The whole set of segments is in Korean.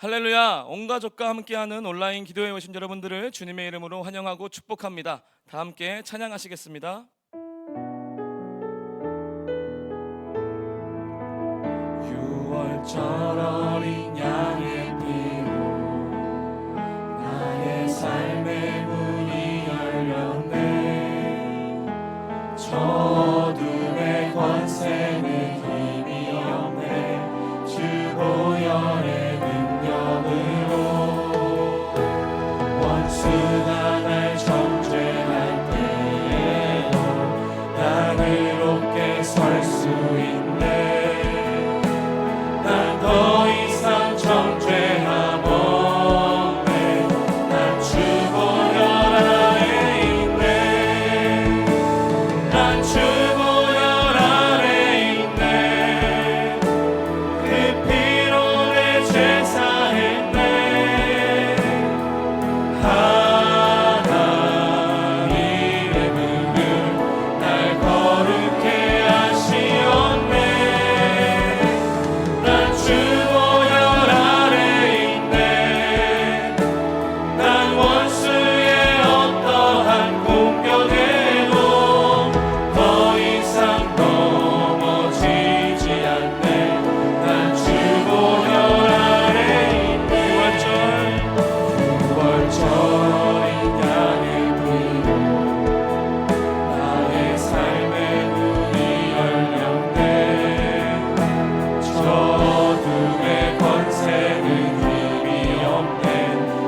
할렐루야! 온 가족과 함께하는 온라인 기도회 오신 여러분들을 주님의 이름으로 환영하고 축복합니다. 다 함께 찬양하시겠습니다. 6월절 어린 양의 피로 나의 삶의 문이 열렸네. 저 어둠의 권세는 힘이 없네. 주 보혈의 원수가 날 정죄할 때에도 난 의롭게 설 수 있네. 난 더 이상 정죄함 없네. 난 주 보혈 아래 있네. 난 주 보혈 아래 있네. 그 피로 내 죄 사했네. 하나님의 분을 날 거룩해 하시었네. 난 주 보혈 아래 있네. 난 원수의 어떠한 공격에도 더 이상 넘어지지 않네. 난 주 보혈 아래 있네. 6월절 어린 양의 피로 나의 삶의 문이 열렸네. 저 어둠의 권세는 힘이 없네.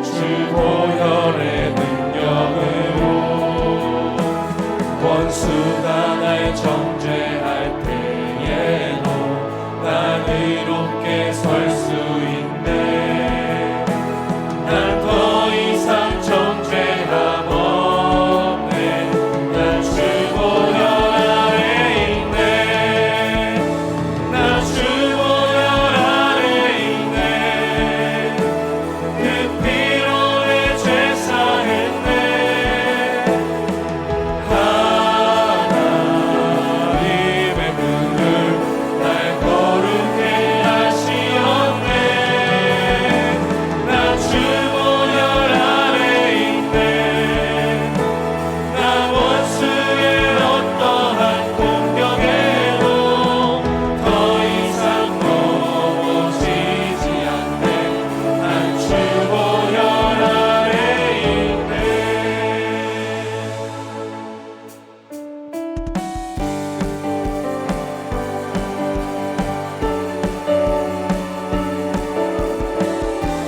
주 보혈의 능력으로 원수가 날 정죄할 때에도 난 의롭게 설 수 있네. 난 더 이상 정죄함 없네. 난 주 보혈 아래 있네. 난 주 보혈 아래 있네. 그 피로 내 죄 사했네. 하나님의 분을 날 거룩해 하시었네. 난 주 보혈 아래 있네. 난 원수의 어떠한 공격에도 더 이상 넘어지지 않네. 난 주 보혈 아래 있네.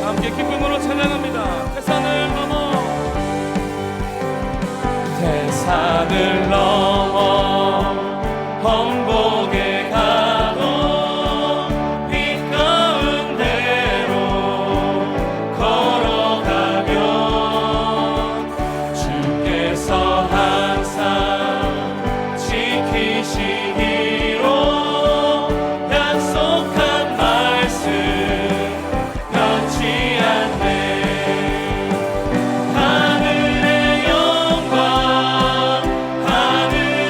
함께 기쁨으로 찬양합니다. 대산을 넘어 험곡에 가도 빛 가운데로 걸어가면 주께서 항상 지키시기로 약속한 말씀 변치 않네. 하늘의 영광 하늘의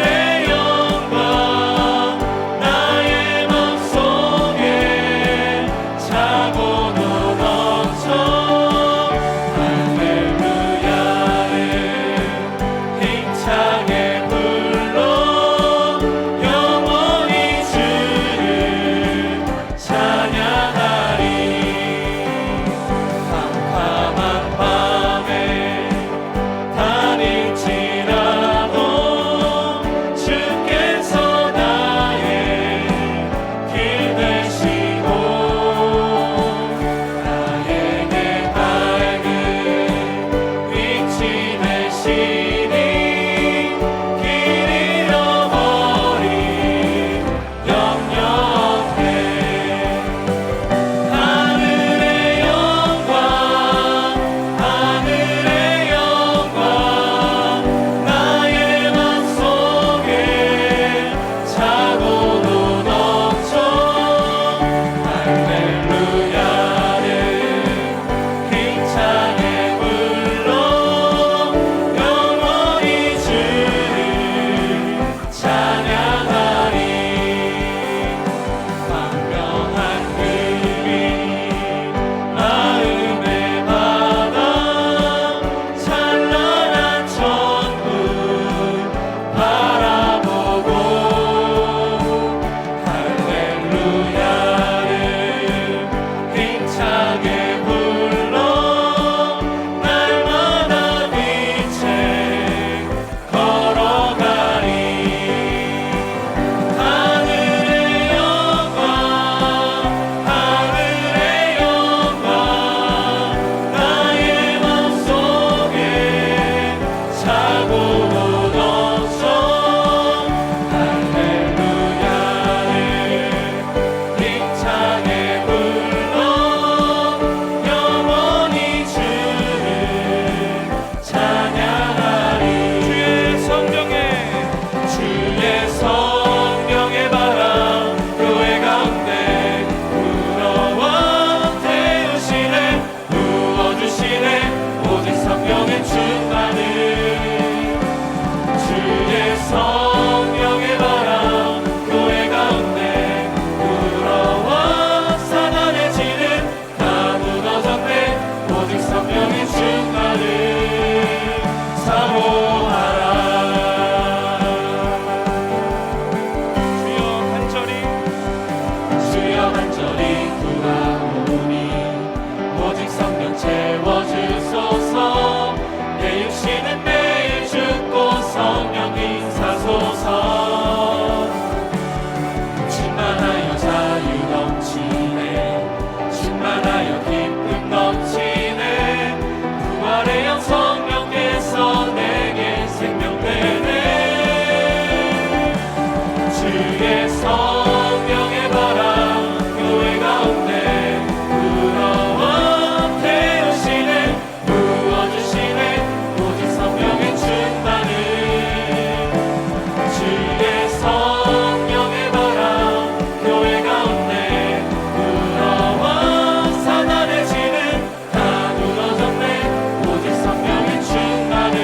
힘차게 불러 날마다 빛에 걸어가리. 하늘의 영광 하늘의 영광 나의 맘속에 차고로 넘쳐 할렐루야를 힘차게 불러 영원히 주를 찬양하리. 주의 성령의 바람 교회 가운데 불어와 태우시네. 부어주시네. 오직 성령의 충만을. 주의 성령의 바람 교회 가운데 불어와 사단의 진을 다 무너졌네. 오직 성령의 충만을 사모하라. 주여 간절히 구하오니 오직 성령 채워주소서. 내 육신은 매일 죽고 성령 인사소서. 충만하여 자유 넘치네. 충만하여 기쁨 넘치네. 부활의 영 성령께서 내게 생명 되네. 주의 성령의 바람 교회 가운데 불어와 태우시네. 부어주시네. 오직 성령의 충만을. 주의 성령의 바람 교회 가운데 불어와 사단의 진은 다 무너졌네. 오직 성령의 충만을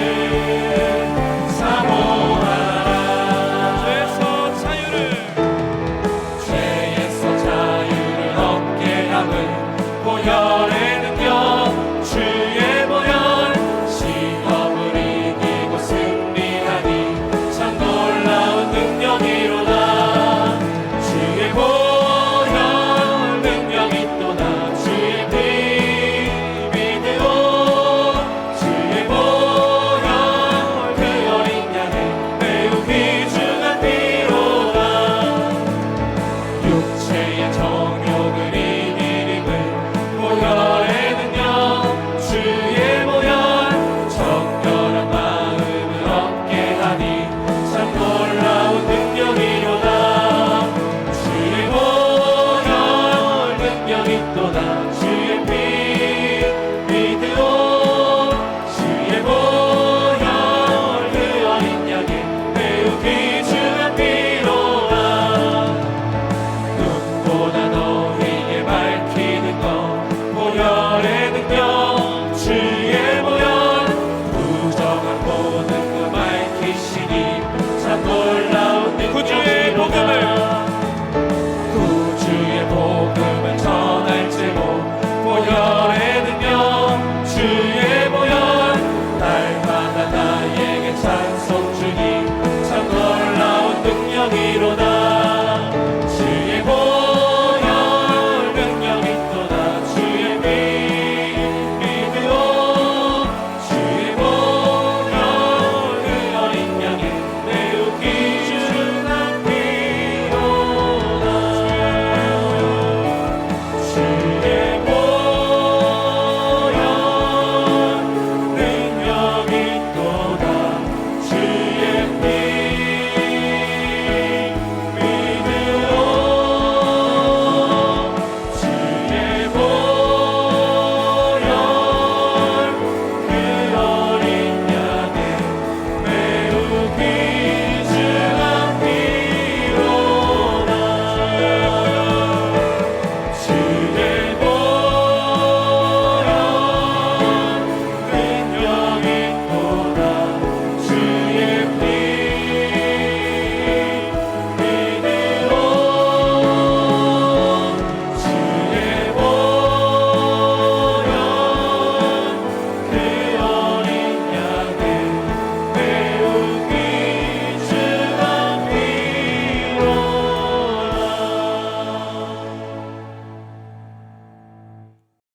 사모하라. 죄에서 자유를 얻게 함은 보혈의 능력. 주의 보혈 시험을 이기고 승리하니 참 놀라운 능력이로다. 주의 보혈 능력이 또다. 주의 피 믿으오. 주의 보혈 그 어린 양의 매우 귀중한 피로다. 육체의 정욕을 이기림은 보혈의 능력. 주의 보혈 정결한 마음을 얻게 하니 참 놀라운 능력이로다. 주의 보혈 능력이 또다. 주의 피 믿으오. 주의 보혈 그 어린 양의 매우 귀중한 피로다. 눈보다 너희에게 밝히는 것 보혈의 능력. 주의 보혈 부정한 모든 것 밝히시니 참 놀라운 능력이로다. 구주의 복음을 전할지고 보혈의 능력. 주의 보혈 날마다 나에게 찬송 주니 참 놀라운 능력이로다. 주의 보혈 능력이 또다. 주의 피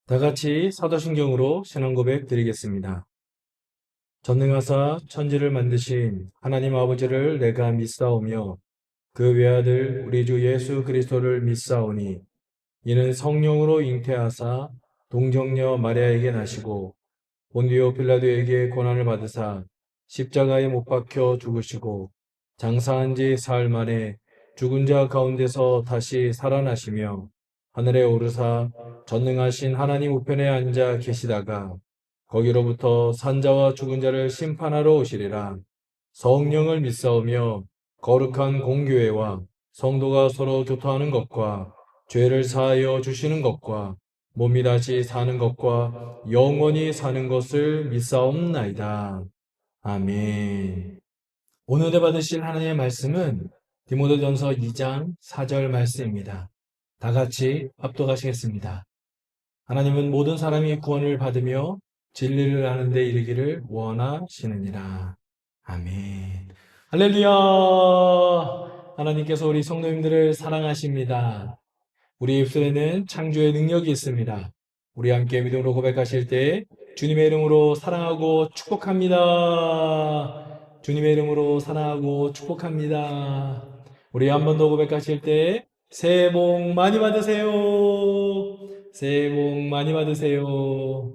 다 같이 사도신경으로 신앙 고백 드리겠습니다. 전능하사 천지를 만드신 하나님 아버지를 내가 믿사오며 그 외아들 우리 주 예수 그리스도를 믿사오니 이는 성령으로 잉태하사 동정녀 마리아에게 나시고 본디오 빌라도에게 고난을 받으사 십자가에 못 박혀 죽으시고 장사한 지 사흘 만에 죽은 자 가운데서 다시 살아나시며 하늘에 오르사 전능하신 하나님 우편에 앉아 계시다가 거기로부터 산자와 죽은 자를 심판하러 오시리라. 성령을 믿사오며 거룩한 공교회와 성도가 서로 교통하는 것과 죄를 사하여 주시는 것과 몸이 다시 사는 것과 영원히 사는 것을 믿사옵나이다. 아멘. 오늘 받으실 하나님의 말씀은 디모데전서 2장 4절 말씀입니다. 다 같이 합독하시겠습니다. 하나님은 모든 사람이 구원을 받으며 진리를 아는 데 이르기를 원하시느니라. 아멘. 할렐루야! 하나님께서 우리 성도님들을 사랑하십니다. 우리 입술에는 창조의 능력이 있습니다. 우리 함께 믿음으로 고백하실 때 주님의 이름으로 사랑하고 축복합니다. 주님의 이름으로 사랑하고 축복합니다. 우리 한 번 더 고백하실 때 새해 복 많이 받으세요. 새해 복 많이 받으세요.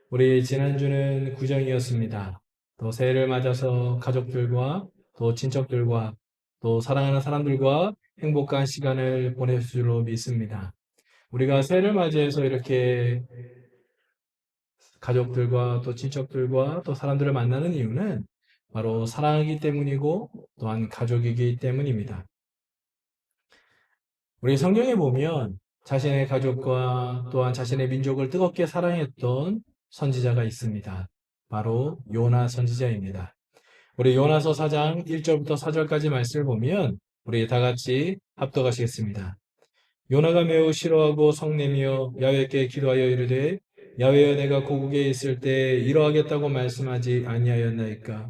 우리 지난주는 구정이었습니다. 또 새해를 맞아서 가족들과 또 친척들과 또 사랑하는 사람들과 행복한 시간을 보내실 줄로 믿습니다. 우리가 새해를 맞이해서 이렇게 가족들과 또 친척들과 또 사람들을 만나는 이유는 바로 사랑하기 때문이고 또한 가족이기 때문입니다. 우리 성경에 보면 자신의 가족과 또한 자신의 민족을 뜨겁게 사랑했던 선지자가 있습니다. 바로 요나 선지자입니다. 우리 요나서 4장 1절부터 4절까지 말씀을 보면 우리 다 같이 합독하시겠습니다. 요나가 매우 싫어하고 성내며 야훼께 기도하여 이르되 야훼여 내가 고국에 있을 때 이러하겠다고 말씀하지 아니하였나이까.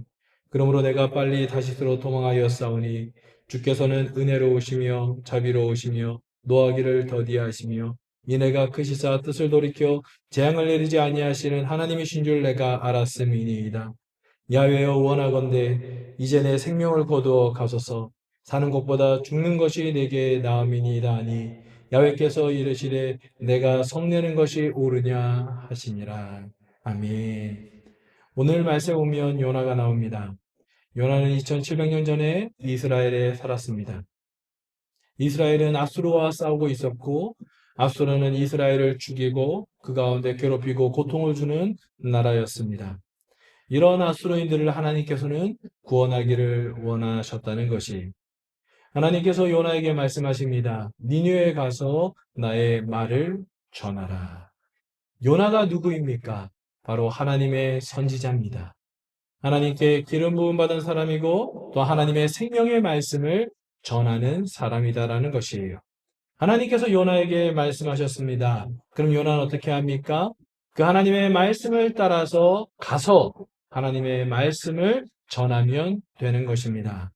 그러므로 내가 빨리 다시스로 도망하였사오니 주께서는 은혜로우시며 자비로우시며 노하기를 더디하시며 이내가 크시사 뜻을 돌이켜 재앙을 내리지 아니하시는 하나님이신 줄 내가 알았음이니이다. 야훼여 원하건대 이제 내 생명을 거두어 가소서. 사는 것보다 죽는 것이 내게 나음이니이다 하니 야훼께서 이르시되 내가 성내는 것이 옳으냐 하시니라. 아멘. 오늘 말씀에 보면 요나가 나옵니다. 요나는 2700년 전에 이스라엘에 살았습니다. 이스라엘은 앗수르와 싸우고 있었고 앗수르는 이스라엘을 죽이고 그 가운데 괴롭히고 고통을 주는 나라였습니다. 이런 앗수르인들을 하나님께서는 구원하기를 원하셨다는 것이 하나님께서 요나에게 말씀하십니다. 니느웨에 가서 나의 말을 전하라. 요나가 누구입니까? 바로 하나님의 선지자입니다. 하나님께 기름 부음 받은 사람이고 또 하나님의 생명의 말씀을 전하는 사람이다라는 것이에요. 하나님께서 요나에게 말씀하셨습니다. 그럼 요나는 어떻게 합니까? 그 하나님의 말씀을 따라서 가서 하나님의 말씀을 전하면 되는 것입니다.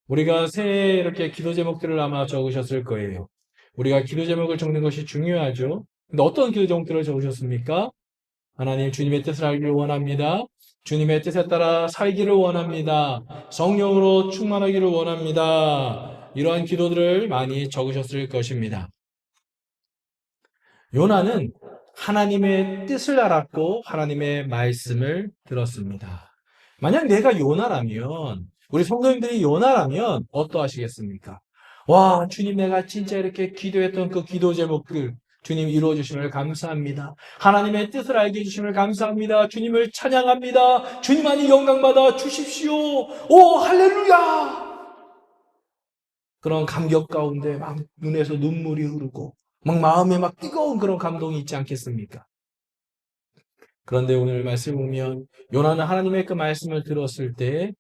우리가 새해 이렇게 기도 제목들을 아마 적으셨을 거예요. 우리가 기도 제목을 적는 것이 중요하죠. 근데 어떤 기도 제목들을 적으셨습니까? 하나님 주님의 뜻을 알기를 원합니다. 주님의 뜻에 따라 살기를 원합니다. 성령으로 충만하기를 원합니다. 이러한 기도들을 많이 적으셨을 것입니다. 요나는 하나님의 뜻을 알았고 하나님의 말씀을 들었습니다. 만약 내가 요나라면 우리 성도님들이 요나라면 어떠하시겠습니까? 와, 주님 내가 진짜 이렇게 기도했던 그 기도 제목들 주님 이루어 주심을 감사합니다. 하나님의 뜻을 알게 해주심을 감사합니다. 주님을 찬양합니다. 주님만이 영광받아 주십시오. 오 할렐루야. 그런 감격 가운데 막 눈에서 눈물이 흐르고 막 마음에 막 뜨거운 그런 감동이 있지 않겠습니까? 그런데 오늘 말씀 보면 요나는 하나님의 그 말씀을 들었을 때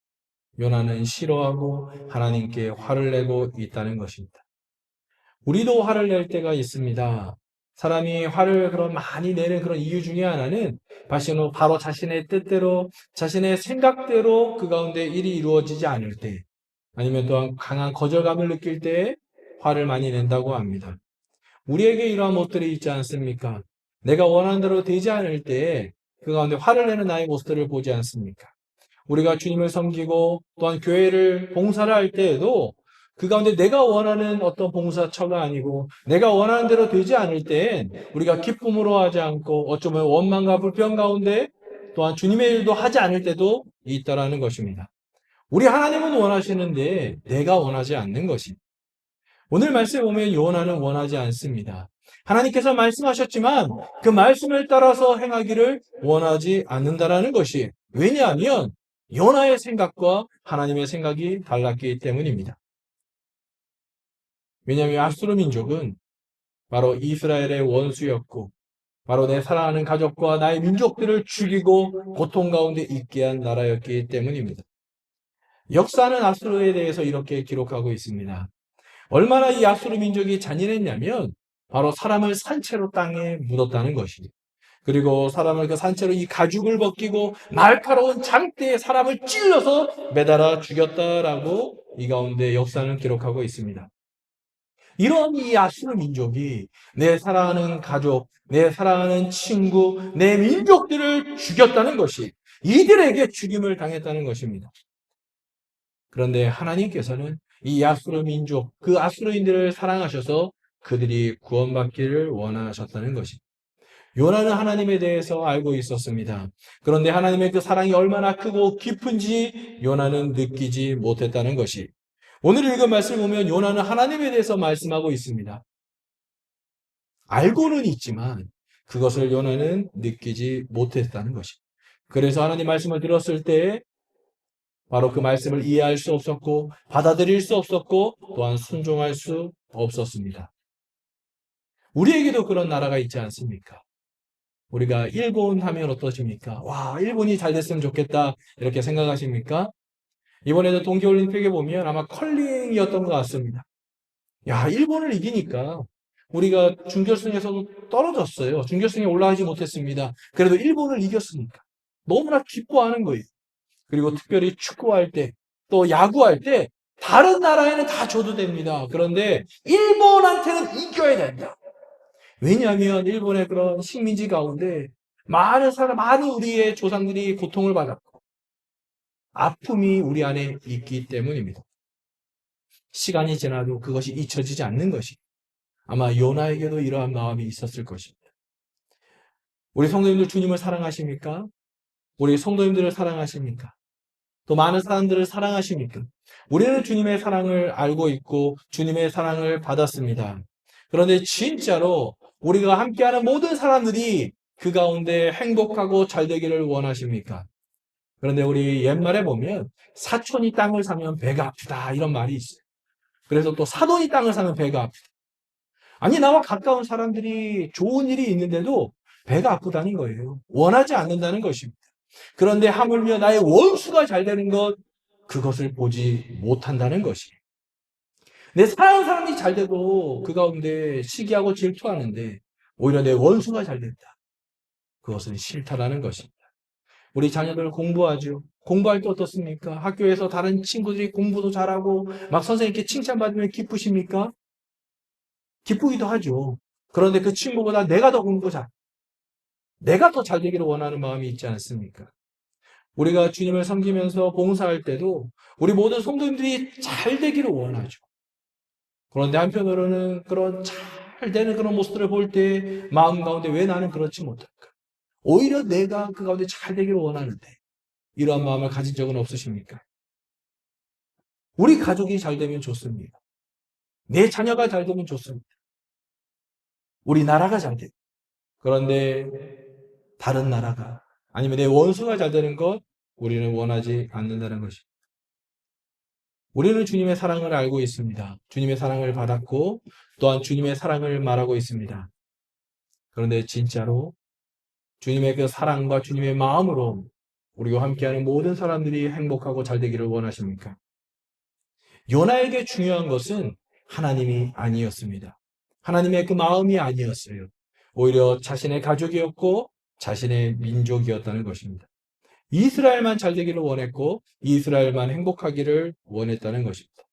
요나는 싫어하고 하나님께 화를 내고 있다는 것입니다. 우리도 화를 낼 때가 있습니다. 사람이 화를 그런 많이 내는 그런 이유 중에 하나는 바로 자신의 뜻대로 자신의 생각대로 그 가운데 일이 이루어지지 않을 때 아니면 또한 강한 거절감을 느낄 때 화를 많이 낸다고 합니다. 우리에게 이러한 것들이 있지 않습니까? 내가 원하는 대로 되지 않을 때 그 가운데 화를 내는 나의 모습들을 보지 않습니까? 우리가 주님을 섬기고 또한 교회를 봉사를 할 때에도 그 가운데 내가 원하는 어떤 봉사처가 아니고 내가 원하는 대로 되지 않을 땐 우리가 기쁨으로 하지 않고 어쩌면 원망과 불평 가운데 또한 주님의 일도 하지 않을 때도 있다라는 것입니다. 우리 하나님은 원하시는데 내가 원하지 않는 것입니다. 오늘 말씀에 보면 요나는 원하지 않습니다. 하나님께서 말씀하셨지만 그 말씀을 따라서 행하기를 원하지 않는다라는 것이, 왜냐하면 요나의 생각과 하나님의 생각이 달랐기 때문입니다. 왜냐하면 아수르 민족은 바로 이스라엘의 원수였고 바로 내 사랑하는 가족과 나의 민족들을 죽이고 고통 가운데 있게 한 나라였기 때문입니다. 역사는 아수르에 대해서 이렇게 기록하고 있습니다. 얼마나 이 아수르 민족이 잔인했냐면 바로 사람을 산채로 땅에 묻었다는 것입니다. 그리고 사람을 그 산채로 이 가죽을 벗기고 날카로운 장대에 사람을 찔러서 매달아 죽였다라고 이 가운데 역사는 기록하고 있습니다. 이런 이 아수르 민족이 내 사랑하는 가족, 내 사랑하는 친구, 내 민족들을 죽였다는 것이, 이들에게 죽임을 당했다는 것입니다. 그런데 하나님께서는 이 아수르 민족, 그 아수르인들을 사랑하셔서 그들이 구원받기를 원하셨다는 것입니다. 요나는 하나님에 대해서 알고 있었습니다. 그런데 하나님의 그 사랑이 얼마나 크고 깊은지 요나는 느끼지 못했다는 것이, 오늘 읽은 말씀을 보면 요나는 하나님에 대해서 말씀하고 있습니다. 알고는 있지만 그것을 요나는 느끼지 못했다는 것입니다. 그래서 하나님 말씀을 들었을 때 바로 그 말씀을 이해할 수 없었고 받아들일 수 없었고 또한 순종할 수 없었습니다. 우리에게도 그런 나라가 있지 않습니까? 우리가 일본 하면 어떠십니까? 와, 일본이 잘 됐으면 좋겠다 이렇게 생각하십니까? 이번에도 동계올림픽에 보면 아마 컬링이었던 것 같습니다. 야, 일본을 이기니까 우리가 준결승에서도 떨어졌어요. 준결승에 올라가지 못했습니다. 그래도 일본을 이겼으니까 너무나 기뻐하는 거예요. 그리고 특별히 축구할 때, 또 야구할 때 다른 나라에는 다 줘도 됩니다. 그런데 일본한테는 이겨야 된다. 왜냐하면 일본의 그런 식민지 가운데 많은 우리의 조상들이 고통을 받았고 아픔이 우리 안에 있기 때문입니다. 시간이 지나도 그것이 잊혀지지 않는 것이, 아마 요나에게도 이러한 마음이 있었을 것입니다. 우리 성도님들 주님을 사랑하십니까? 우리 성도님들을 사랑하십니까? 또 많은 사람들을 사랑하십니까? 우리는 주님의 사랑을 알고 있고 주님의 사랑을 받았습니다. 그런데 진짜로 우리가 함께하는 모든 사람들이 그 가운데 행복하고 잘 되기를 원하십니까? 그런데 우리 옛말에 보면 사촌이 땅을 사면 배가 아프다 이런 말이 있어요. 그래서 또 사돈이 땅을 사면 배가 아프다. 아니, 나와 가까운 사람들이 좋은 일이 있는데도 배가 아프다는 거예요. 원하지 않는다는 것입니다. 그런데 하물며 나의 원수가 잘 되는 것, 그것을 보지 못한다는 것이에요. 내 사랑하는 사람이 잘 돼도 그 가운데 시기하고 질투하는데 오히려 내 원수가 잘 된다. 그것은 싫다라는 것입니다. 우리 자녀들 공부하죠. 공부할 때 어떻습니까? 학교에서 다른 친구들이 공부도 잘하고 막 선생님께 칭찬받으면 기쁘십니까? 기쁘기도 하죠. 그런데 그 친구보다 내가 더 공부 잘, 내가 더 잘 되기를 원하는 마음이 있지 않습니까? 우리가 주님을 섬기면서 봉사할 때도 우리 모든 성도님들이 잘 되기를 원하죠. 그런데 한편으로는 그런 잘 되는 그런 모습들을 볼 때 마음 가운데 왜 나는 그렇지 못할까? 오히려 내가 그 가운데 잘 되기를 원하는데 이러한 마음을 가진 적은 없으십니까? 우리 가족이 잘 되면 좋습니다. 내 자녀가 잘 되면 좋습니다. 우리 나라가 잘 돼. 그런데 다른 나라가 아니면 내 원수가 잘 되는 것 우리는 원하지 않는다는 것입니다. 우리는 주님의 사랑을 알고 있습니다. 주님의 사랑을 받았고 또한 주님의 사랑을 말하고 있습니다. 그런데 진짜로 주님의 그 사랑과 주님의 마음으로 우리와 함께하는 모든 사람들이 행복하고 잘 되기를 원하십니까? 요나에게 중요한 것은 하나님이 아니었습니다. 하나님의 그 마음이 아니었어요. 오히려 자신의 가족이었고 자신의 민족이었다는 것입니다. 이스라엘만 잘 되기를 원했고 이스라엘만 행복하기를 원했다는 것입니다.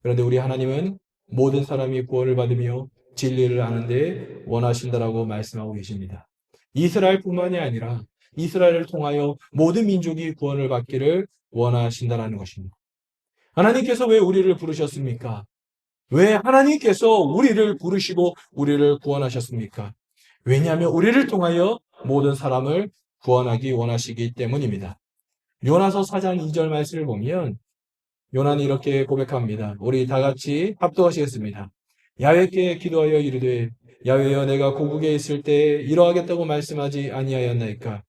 그런데 우리 하나님은 모든 사람이 구원을 받으며 진리를 아는데 원하신다라고 말씀하고 계십니다. 이스라엘뿐만이 아니라 이스라엘을 통하여 모든 민족이 구원을 받기를 원하신다라는 것입니다. 하나님께서 왜 우리를 부르셨습니까? 왜 하나님께서 우리를 부르시고 우리를 구원하셨습니까? 왜냐하면 우리를 통하여 모든 사람을 구원하기 원하시기 때문입니다. 요나서 4장 2절 말씀을 보면 요나는 이렇게 고백합니다. 우리 다 같이 합독하시겠습니다. 야훼께 기도하여 이르되 야훼여 내가 고국에 있을 때 이러하겠다고 말씀하지 아니하였나이까?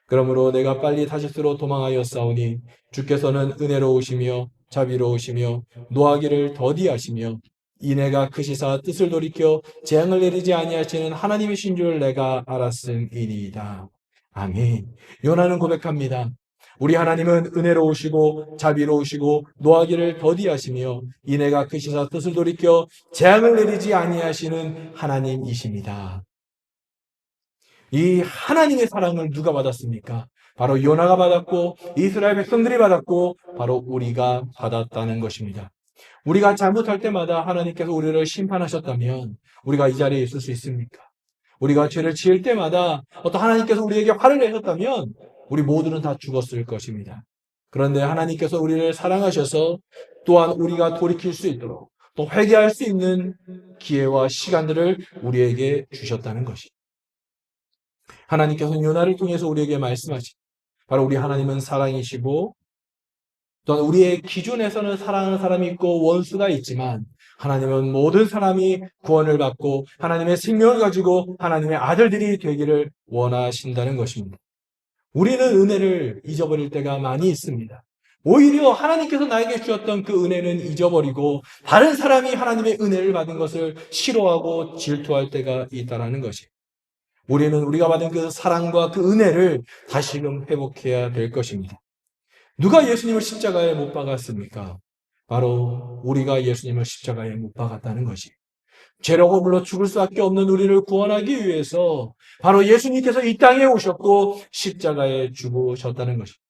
그러므로 내가 빨리 다시스로 도망하였사오니 주께서는 은혜로우시며 자비로우시며 노하기를 더디하시며 이내가 크시사 뜻을 돌이켜 재앙을 내리지 아니하시는 하나님이신 줄 내가 알았음이니이다. 아멘. 요나는 고백합니다. 우리 하나님은 은혜로우시고 자비로우시고 노하기를 더디하시며 이내가 크시사 뜻을 돌이켜 재앙을 내리지 아니하시는 하나님이십니다. 이 하나님의 사랑을 누가 받았습니까? 바로 요나가 받았고 이스라엘 백성들이 받았고 바로 우리가 받았다는 것입니다. 우리가 잘못할 때마다 하나님께서 우리를 심판하셨다면 우리가 이 자리에 있을 수 있습니까? 우리가 죄를 지을 때마다 어떤 하나님께서 우리에게 화를 내셨다면 우리 모두는 다 죽었을 것입니다. 그런데 하나님께서 우리를 사랑하셔서 또한 우리가 돌이킬 수 있도록 또 회개할 수 있는 기회와 시간들을 우리에게 주셨다는 것입니다. 하나님께서는 요나를 통해서 우리에게 말씀하신 바로 우리 하나님은 사랑이시고 또한 우리의 기준에서는 사랑하는 사람이 있고 원수가 있지만 하나님은 모든 사람이 구원을 받고 하나님의 생명을 가지고 하나님의 아들들이 되기를 원하신다는 것입니다. 우리는 은혜를 잊어버릴 때가 많이 있습니다. 오히려 하나님께서 나에게 주셨던 그 은혜는 잊어버리고 다른 사람이 하나님의 은혜를 받은 것을 싫어하고 질투할 때가 있다는 것이에요. 우리는 우리가 받은 그 사랑과 그 은혜를 다시금 회복해야 될 것입니다. 누가 예수님을 십자가에 못 박았습니까? 바로 우리가 예수님을 십자가에 못 박았다는 것이. 죄로 허물로 죽을 수밖에 없는 우리를 구원하기 위해서 바로 예수님께서 이 땅에 오셨고 십자가에 죽으셨다는 것입니다.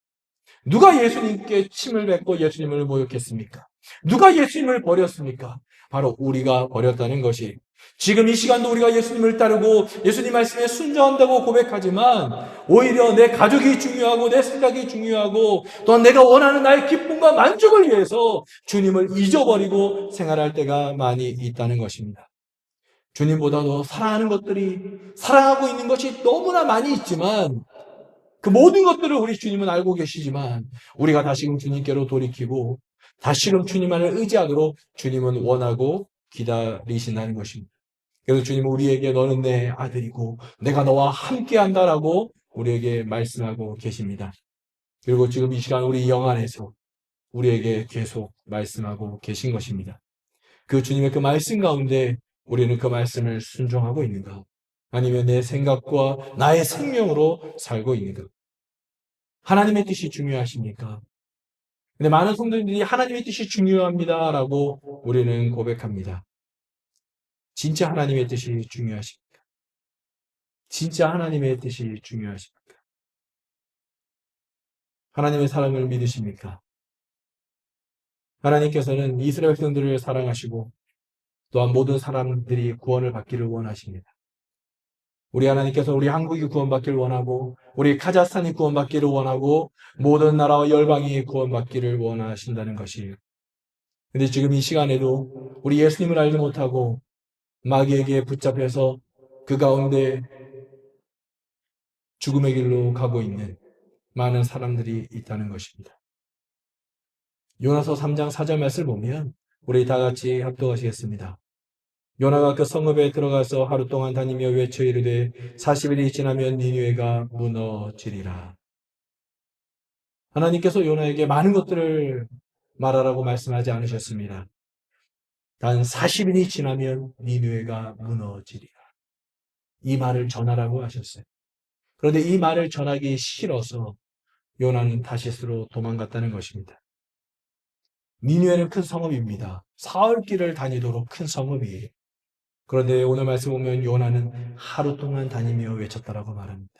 누가 예수님께 침을 뱉고 예수님을 모욕했습니까? 누가 예수님을 버렸습니까? 바로 우리가 버렸다는 것이. 지금 이 시간도 우리가 예수님을 따르고 예수님 말씀에 순종한다고 고백하지만 오히려 내 가족이 중요하고 내 생각이 중요하고 또한 내가 원하는 나의 기쁨과 만족을 위해서 주님을 잊어버리고 생활할 때가 많이 있다는 것입니다. 주님보다도 사랑하는 것들이 사랑하고 있는 것이 너무나 많이 있지만 그 모든 것들을 우리 주님은 알고 계시지만 우리가 다시금 주님께로 돌이키고 다시금 주님만을 의지하도록 주님은 원하고 기다리신다는 것입니다. 그래서 주님은 우리에게 너는 내 아들이고 내가 너와 함께 한다라고 우리에게 말씀하고 계십니다. 그리고 지금 이 시간 우리 영 안에서 우리에게 계속 말씀하고 계신 것입니다. 그 주님의 그 말씀 가운데 우리는 그 말씀을 순종하고 있는가? 아니면 내 생각과 나의 생명으로 살고 있는가? 하나님의 뜻이 중요하십니까? 근데 많은 성도님들이 하나님의 뜻이 중요합니다라고 우리는 고백합니다. 진짜 하나님의 뜻이 중요하십니까? 진짜 하나님의 뜻이 중요하십니까? 하나님의 사랑을 믿으십니까? 하나님께서는 이스라엘 백성들을 사랑하시고 또한 모든 사람들이 구원을 받기를 원하십니다. 우리 하나님께서 우리 한국이 구원받기를 원하고 우리 카자흐스탄이 구원받기를 원하고 모든 나라와 열방이 구원받기를 원하신다는 것이에요. 근데 지금 이 시간에도 우리 예수님을 알지 못하고 마귀에게 붙잡혀서 그 가운데 죽음의 길로 가고 있는 많은 사람들이 있다는 것입니다. 요나서 3장 4절 말씀을 보면 우리 다 같이 합독하시겠습니다. 요나가 그 성읍에 들어가서 하루 동안 다니며 외쳐 이르되 40일이 지나면 니느웨가 무너지리라. 하나님께서 요나에게 많은 것들을 말하라고 말씀하지 않으셨습니다. 단 40일이 지나면 니느웨가 무너지리라. 이 말을 전하라고 하셨어요. 그런데 이 말을 전하기 싫어서 요나는 다시스로 도망갔다는 것입니다. 니느웨는 큰 성읍입니다. 사흘길을 다니도록 큰 성읍이에요. 그런데 오늘 말씀 보면 요나는 하루 동안 다니며 외쳤다라고 말합니다.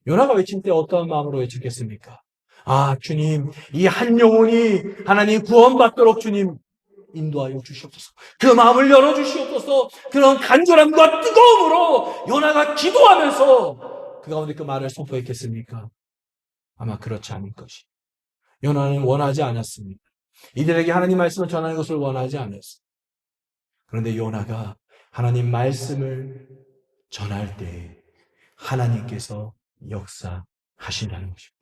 요나가 외칠 때 어떠한 마음으로 외쳤겠습니까? 아, 주님, 이 한 영혼이 하나님 구원받도록 주님 인도하여 주시옵소서. 그 마음을 열어주시옵소서. 그런 간절함과 뜨거움으로 요나가 기도하면서 그 가운데 그 말을 선포했겠습니까? 아마 그렇지 않을 것이. 요나는 원하지 않았습니다. 이들에게 하나님 말씀을 전하는 것을 원하지 않았습니다. 그런데 요나가 하나님 말씀을 전할 때 하나님께서 역사하신다는 것입니다.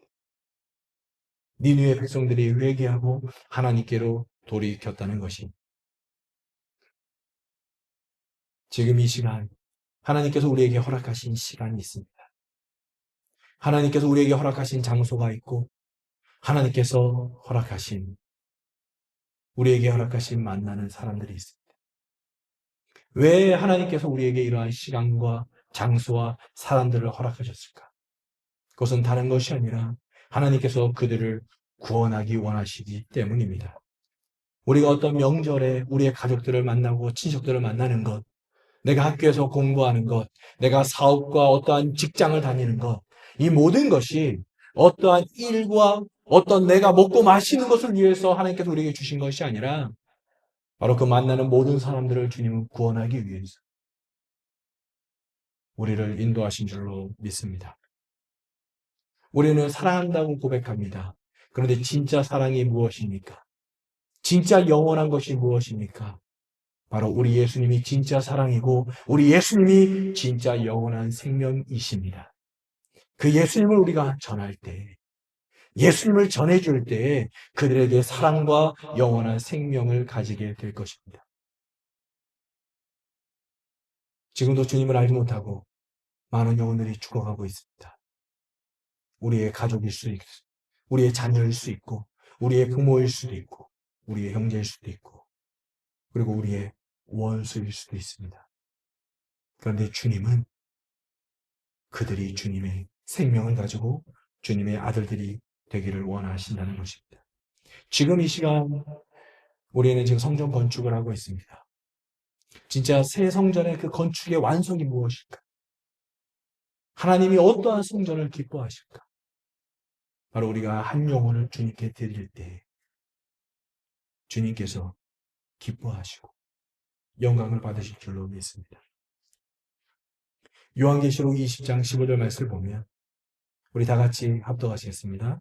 니느웨 백성들이 회개하고 하나님께로 돌이켰다는 것입니다. 지금 이 시간 하나님께서 우리에게 허락하신 시간이 있습니다. 하나님께서 우리에게 허락하신 장소가 있고 하나님께서 우리에게 허락하신 만나는 사람들이 있습니다. 왜 하나님께서 우리에게 이러한 시간과 장소와 사람들을 허락하셨을까? 그것은 다른 것이 아니라 하나님께서 그들을 구원하기 원하시기 때문입니다. 우리가 어떤 명절에 우리의 가족들을 만나고 친척들을 만나는 것, 내가 학교에서 공부하는 것, 내가 사업과 어떠한 직장을 다니는 것, 이 모든 것이 어떠한 일과 어떤 내가 먹고 마시는 것을 위해서 하나님께서 우리에게 주신 것이 아니라 바로 그 만나는 모든 사람들을 주님은 구원하기 위해서 우리를 인도하신 줄로 믿습니다. 우리는 사랑한다고 고백합니다. 그런데 진짜 사랑이 무엇입니까? 진짜 영원한 것이 무엇입니까? 바로 우리 예수님이 진짜 사랑이고 우리 예수님이 진짜 영원한 생명이십니다. 그 예수님을 우리가 전할 때, 예수님을 전해줄 때 그들에게 사랑과 영원한 생명을 가지게 될 것입니다. 지금도 주님을 알지 못하고 많은 영혼들이 죽어가고 있습니다. 우리의 가족일 수도 있고, 우리의 자녀일 수 있고, 우리의 부모일 수도 있고, 우리의 형제일 수도 있고, 그리고 우리의 원수일 수도 있습니다. 그런데 주님은 그들이 주님의 생명을 가지고 주님의 아들들이 되기를 원하신다는 것입니다. 지금 이 시간 우리는 지금 성전 건축을 하고 있습니다. 진짜 새 성전의 그 건축의 완성이 무엇일까? 하나님이 어떠한 성전을 기뻐하실까? 바로 우리가 한 영혼을 주님께 드릴 때 주님께서 기뻐하시고 영광을 받으실 줄로 믿습니다. 요한계시록 20장 15절 말씀을 보면 우리 다 같이 합독하시겠습니다.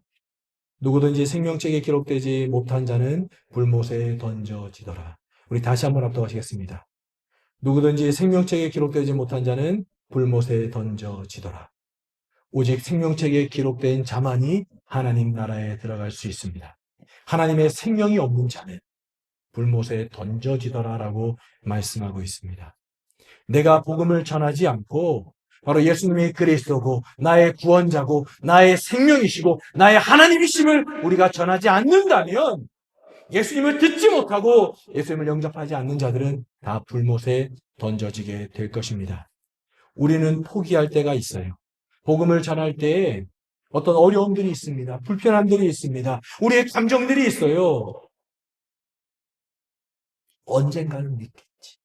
누구든지 생명책에 기록되지 못한 자는 불못에 던져지더라. 우리 다시 한번 합독하시겠습니다. 누구든지 생명책에 기록되지 못한 자는 불못에 던져지더라. 오직 생명책에 기록된 자만이 하나님 나라에 들어갈 수 있습니다. 하나님의 생명이 없는 자는 불못에 던져지더라라고 말씀하고 있습니다. 내가 복음을 전하지 않고 바로 예수님이 그리스도고 나의 구원자고 나의 생명이시고 나의 하나님이심을 우리가 전하지 않는다면 예수님을 듣지 못하고 예수님을 영접하지 않는 자들은 다 불못에 던져지게 될 것입니다. 우리는 포기할 때가 있어요. 복음을 전할 때에 어떤 어려움들이 있습니다. 불편함들이 있습니다. 우리의 감정들이 있어요. 언젠가는 믿겠지.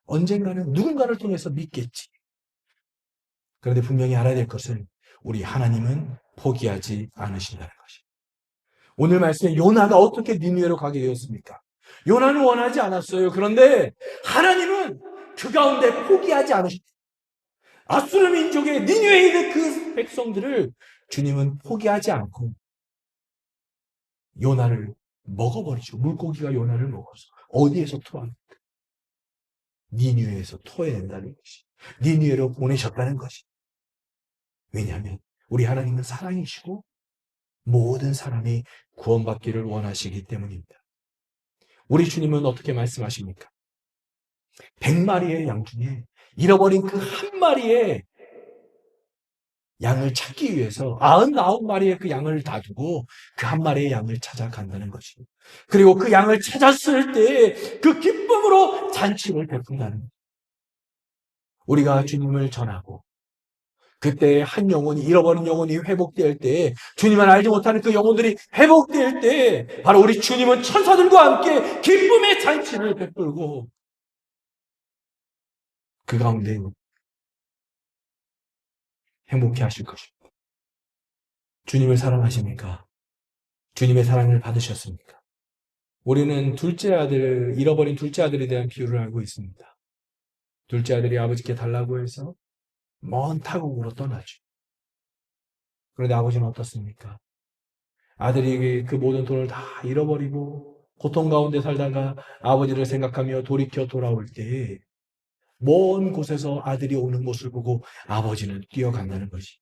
언젠가는 누군가를 통해서 믿겠지. 그런데 분명히 알아야 될 것은 우리 하나님은 포기하지 않으신다는 것입니다. 오늘 말씀에 요나가 어떻게 니느웨로 가게 되었습니까? 요나는 원하지 않았어요. 그런데 하나님은 그 가운데 포기하지 않으십니다. 아수르 민족의 니느웨에 있는 그 백성들을 주님은 포기하지 않고 요나를 먹어버리죠. 물고기가 요나를 먹어서 어디에서 토합니까? 니느웨에서 토해낸다는 것이 니느웨로 보내셨다는 것이. 왜냐하면 우리 하나님은 사랑이시고 모든 사람이 구원받기를 원하시기 때문입니다. 우리 주님은 어떻게 말씀하십니까? 100마리의 양 중에 잃어버린 그 한 마리의 양을 찾기 위해서 99마리의 그 양을 놔두고 그 한 마리의 양을 찾아간다는 것입니다. 그리고 그 양을 찾았을 때 그 기쁨으로 잔치를 베푼다는 것입니다. 우리가 주님을 전하고 그때 한 영혼이, 잃어버린 영혼이 회복될 때, 주님을 알지 못하는 그 영혼들이 회복될 때, 바로 우리 주님은 천사들과 함께 기쁨의 잔치를 베풀고 그 가운데 행복해 하실 것입니다. 주님을 사랑하십니까? 주님의 사랑을 받으셨습니까? 우리는 잃어버린 둘째 아들에 대한 비유를 알고 있습니다. 둘째 아들이 아버지께 달라고 해서 먼 타국으로 떠나죠. 그런데 아버지는 어떻습니까? 아들이 그 모든 돈을 다 잃어버리고 고통 가운데 살다가 아버지를 생각하며 돌이켜 돌아올 때 먼 곳에서 아들이 오는 모습을 보고 아버지는 뛰어간다는 것이.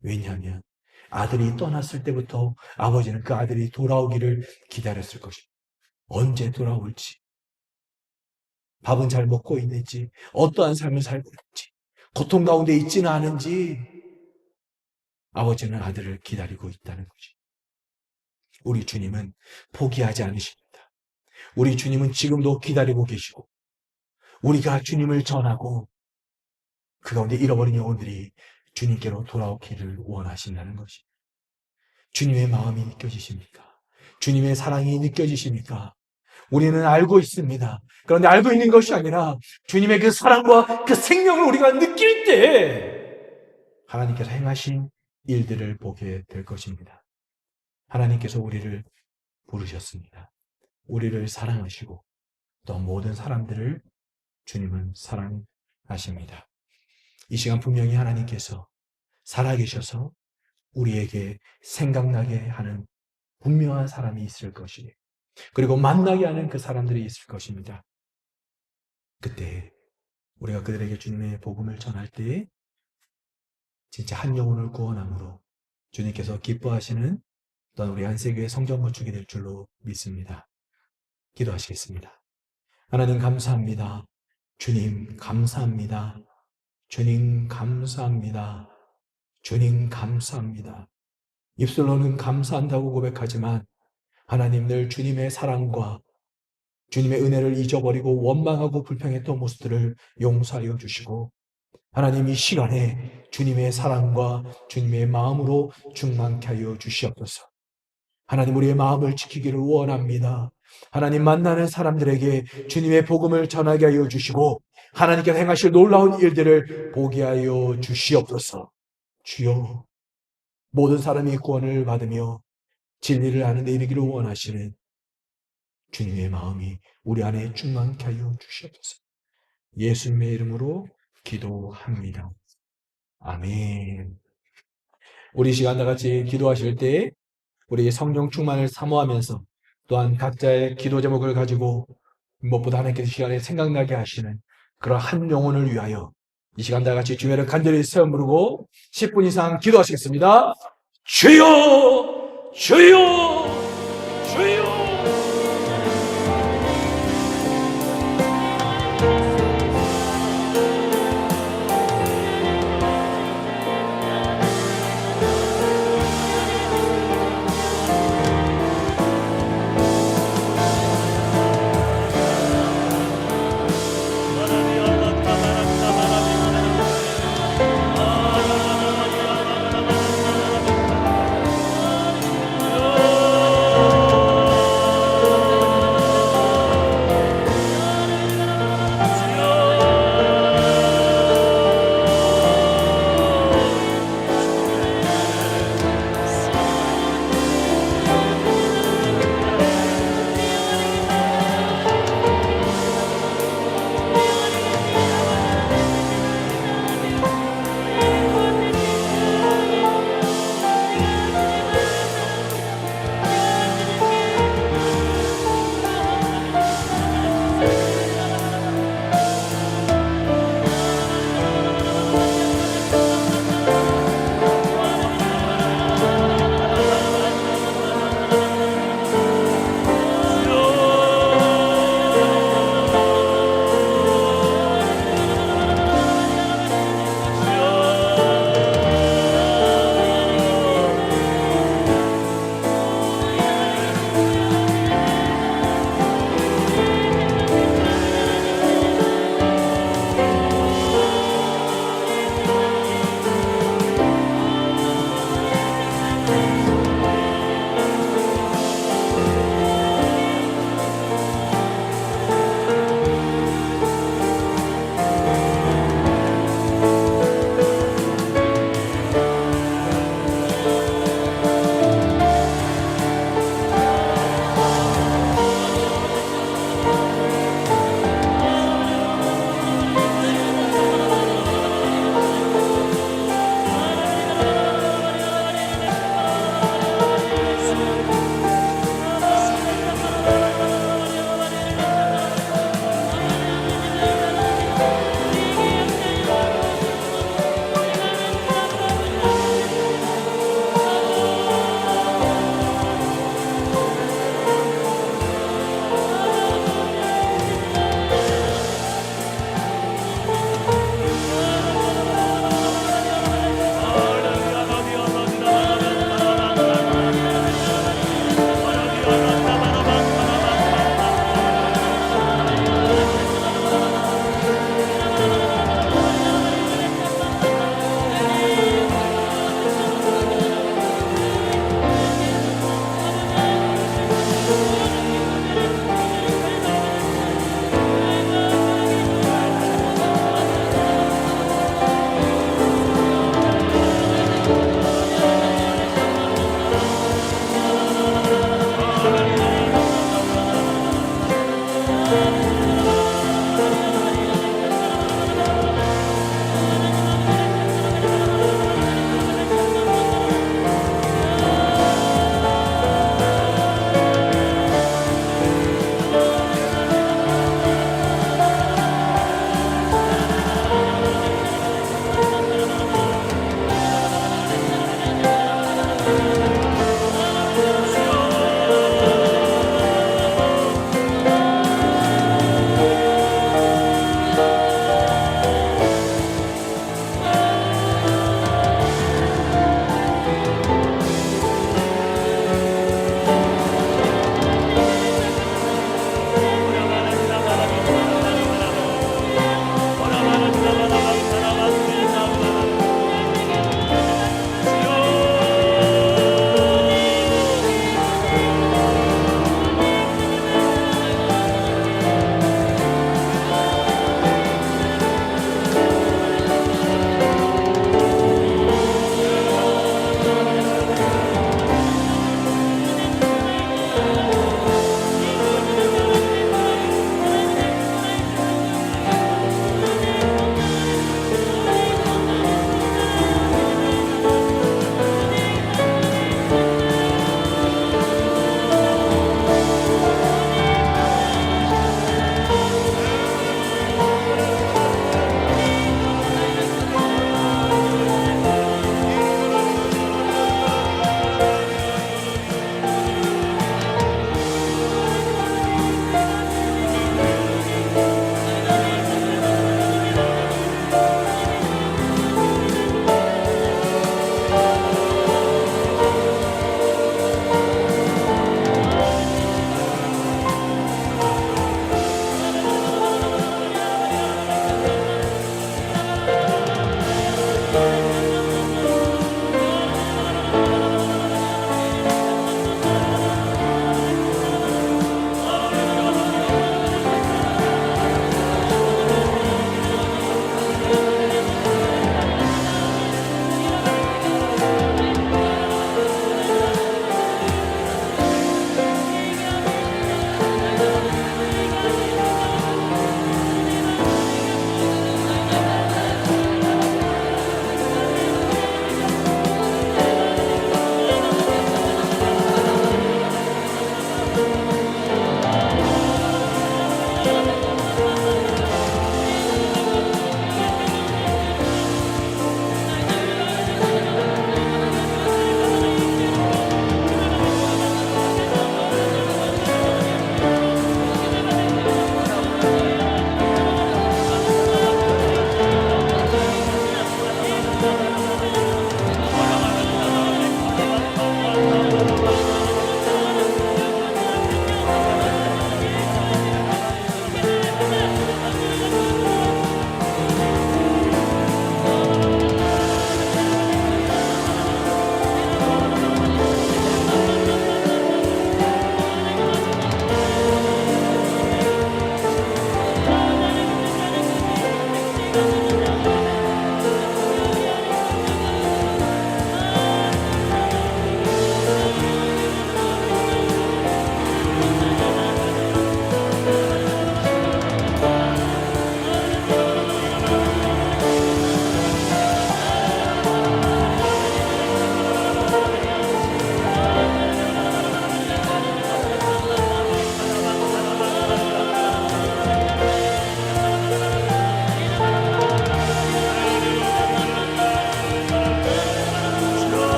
왜냐하면 아들이 떠났을 때부터 아버지는 그 아들이 돌아오기를 기다렸을 것입니다. 언제 돌아올지, 밥은 잘 먹고 있는지, 어떠한 삶을 살고 있는지, 고통 가운데 있지는 않은지 아버지는 아들을 기다리고 있다는 거지. 우리 주님은 포기하지 않으십니다. 우리 주님은 지금도 기다리고 계시고 우리가 주님을 전하고 그 가운데 잃어버린 영혼들이 주님께로 돌아오기를 원하신다는 것이. 주님의 마음이 느껴지십니까? 주님의 사랑이 느껴지십니까? 우리는 알고 있습니다. 그런데 알고 있는 것이 아니라 주님의 그 사랑과 그 생명을 우리가 느낄 때 하나님께서 행하신 일들을 보게 될 것입니다. 하나님께서 우리를 부르셨습니다. 우리를 사랑하시고 또 모든 사람들을 주님은 사랑하십니다. 이 시간 분명히 하나님께서 살아계셔서 우리에게 생각나게 하는 분명한 사람이 있을 것이에요. 그리고 만나게 하는 그 사람들이 있을 것입니다. 그때 우리가 그들에게 주님의 복음을 전할 때 진짜 한 영혼을 구원함으로 주님께서 기뻐하시는 또한 우리 안세교회 성전 건축이 될 줄로 믿습니다. 기도하시겠습니다. 하나님 감사합니다. 주님 감사합니다. 주님 감사합니다. 주님 감사합니다. 입술로는 감사한다고 고백하지만 하나님 늘 주님의 사랑과 주님의 은혜를 잊어버리고 원망하고 불평했던 모습들을 용서하여 주시고 하나님 이 시간에 주님의 사랑과 주님의 마음으로 충만케 하여 주시옵소서. 하나님 우리의 마음을 지키기를 원합니다. 하나님 만나는 사람들에게 주님의 복음을 전하게 하여 주시고 하나님께서 행하실 놀라운 일들을 보게 하여 주시옵소서. 주여 모든 사람이 구원을 받으며 진리를 아는 데 이르기를 원하시는 주님의 마음이 우리 안에 충만케 하여 주시옵소서. 예수님의 이름으로 기도합니다. 아멘. 우리 시간 다 같이 기도하실 때 우리 성령 충만을 사모하면서 또한 각자의 기도 제목을 가지고 무엇보다 하나님께서 시간에 생각나게 하시는 그런 한 영혼을 위하여 이 시간 다 같이 주님을 간절히 세워 부르고 10분 이상 기도하시겠습니다. 주여! 주여! 주여! 주여 주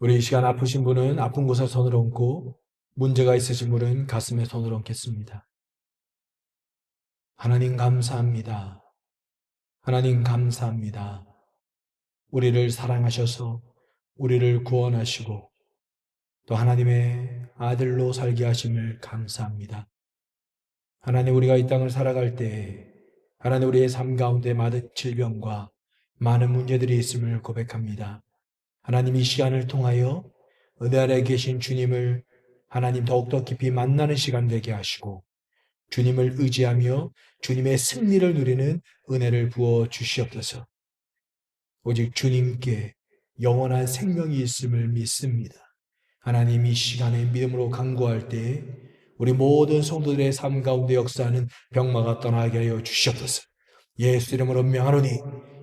우리 이 시간 아프신 분은 아픈 곳에 손을 얹고 문제가 있으신 분은 가슴에 손을 얹겠습니다. 하나님 감사합니다. 하나님 감사합니다. 우리를 사랑하셔서 우리를 구원하시고 또 하나님의 아들로 살게 하심을 감사합니다. 하나님, 우리가 이 땅을 살아갈 때 하나님, 우리의 삶 가운데 많은 질병과 많은 문제들이 있음을 고백합니다. 하나님, 이 시간을 통하여 은혜 아래 계신 주님을 하나님 더욱더 깊이 만나는 시간 되게 하시고 주님을 의지하며 주님의 승리를 누리는 은혜를 부어 주시옵소서. 오직 주님께 영원한 생명이 있음을 믿습니다. 하나님, 이 시간에 믿음으로 간구할 때 우리 모든 성도들의 삶 가운데 역사하는 병마가 떠나게 하여 주시옵소서. 예수 이름으로 명하노니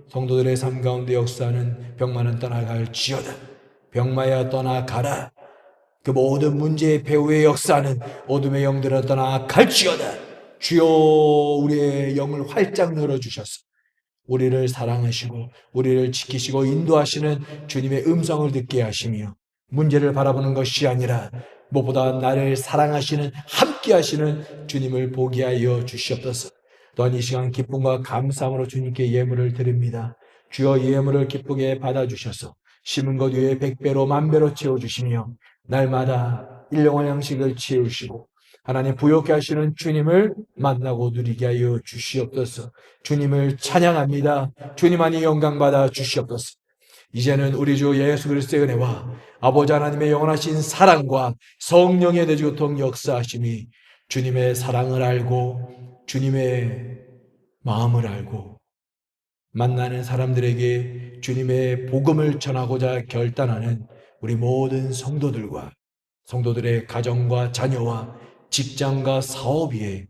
성도들의 삶 가운데 역사하는 병마는 떠나갈지어다. 병마야 떠나가라. 그 모든 문제의 배후에 역사하는 어둠의 영들은 떠나갈지어다. 주여, 우리의 영을 활짝 열어주셔서 우리를 사랑하시고 우리를 지키시고 인도하시는 주님의 음성을 듣게 하시며 문제를 바라보는 것이 아니라 무엇보다 나를 사랑하시는 함께 하시는 주님을 보게 하여 주시옵소서. 또한 이 시간 기쁨과 감사함으로 주님께 예물을 드립니다. 주여, 예물을 기쁘게 받아주셔서 심은 것 위에 100배로 10,000배로 채워주시며 날마다 일용할 양식을 채우시고 하나님 부욕케 하시는 주님을 만나고 누리게 하여 주시옵소서. 주님을 찬양합니다. 주님 안에 영광 받아 주시옵소서. 이제는 우리 주 예수 그리스도의 은혜와 아버지 하나님의 영원하신 사랑과 성령의 대주교통 역사하심이 주님의 사랑을 알고 주님의 마음을 알고 만나는 사람들에게 주님의 복음을 전하고자 결단하는 우리 모든 성도들과 성도들의 가정과 자녀와 직장과 사업 위에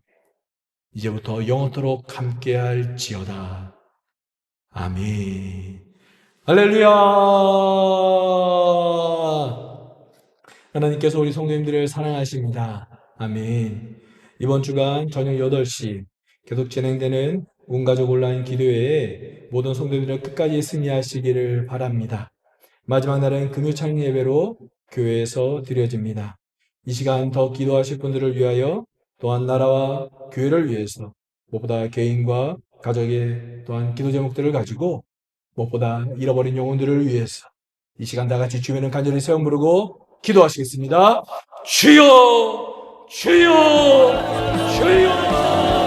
이제부터 영원토록 함께할지어다. 아멘. 할렐루야! 하나님께서 우리 성도님들을 사랑하십니다. 아멘. 이번 주간 저녁 8시 계속 진행되는 온가족 온라인 기도회에 모든 성도들은 끝까지 승리하시기를 바랍니다. 마지막 날은 금요 찬양 예배로 교회에서 드려집니다. 이 시간 더 기도하실 분들을 위하여 또한 나라와 교회를 위해서 무엇보다 개인과 가족의 또한 기도 제목들을 가지고 무엇보다 잃어버린 영혼들을 위해서 이 시간 다 같이 주님을 간절히 세움 부르고 기도하시겠습니다. 주여, 주여, 주여.